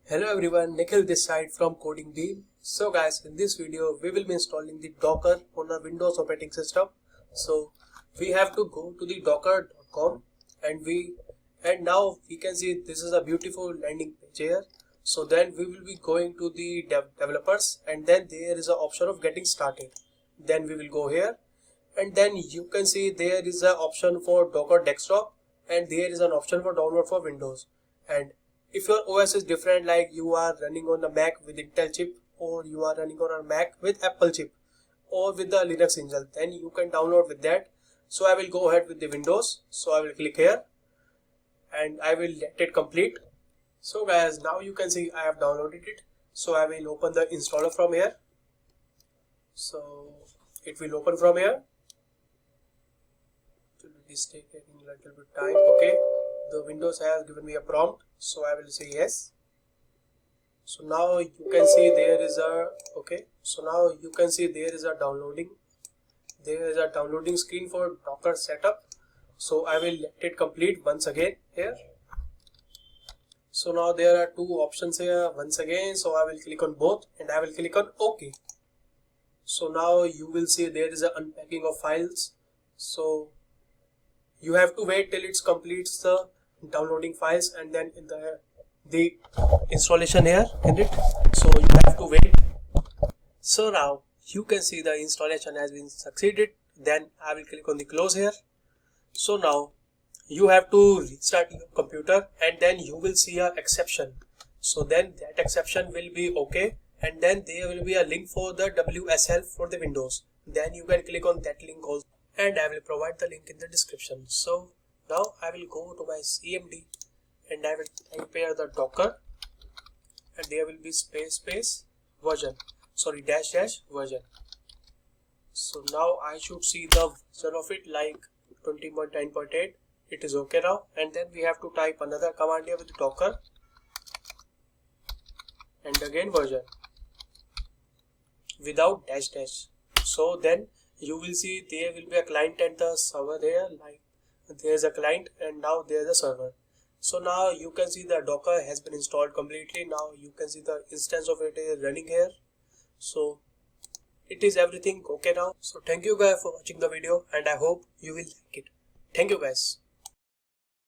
Hello everyone, Nikhil this side from Coding Beam. So guys, in this video we will be installing the Docker on a Windows operating system. So we have to go to the docker.com and now we can see this is a beautiful landing page here. So then we will be going to the developers, and then there is an option of getting started. Then we will go here, and then you can see there is an option for Docker desktop, and there is an option for download for Windows. And if your OS is different, like you are running on a Mac with Intel chip, or you are running on a Mac with Apple chip, or with the Linux engine, then you can download with that. So I will go ahead with the Windows. So I will click here and I will let it complete. So guys, now you can see I have downloaded it. So I will open the installer from here. So it will open from here. It is taking a little bit time. Okay, the Windows has given me a prompt, so I will say yes. So now you can see there is a downloading. There is a downloading screen for Docker setup. So I will let it complete once again here. So now there are two options here once again. So I will click on both and I will click on OK. So now you will see there is an unpacking of files. So you have to wait till it completes the downloading files, and then in the installation here in it. So you have to wait. So now you can see the installation has been succeeded. Then I will click on the close here. So now you have to restart your computer, and then you will see a exception. So then that exception will be okay, and then there will be a link for the WSL for the Windows. Then you can click on that link also, and I will provide the link in the description. So now I will go to my CMD and I will type here the Docker, and there will be space version, dash version. So now I should see the version of it like 20.9.8. It is okay now, and then we have to type another command here with Docker and again version without dash. So then you will see there will be a client and the server there, like there is a client and now there is a server. So now you can see the Docker has been installed completely. Now you can see the instance of it is running here. So it is everything okay now. So thank you guys for watching the video, and I hope you will like it. Thank you guys.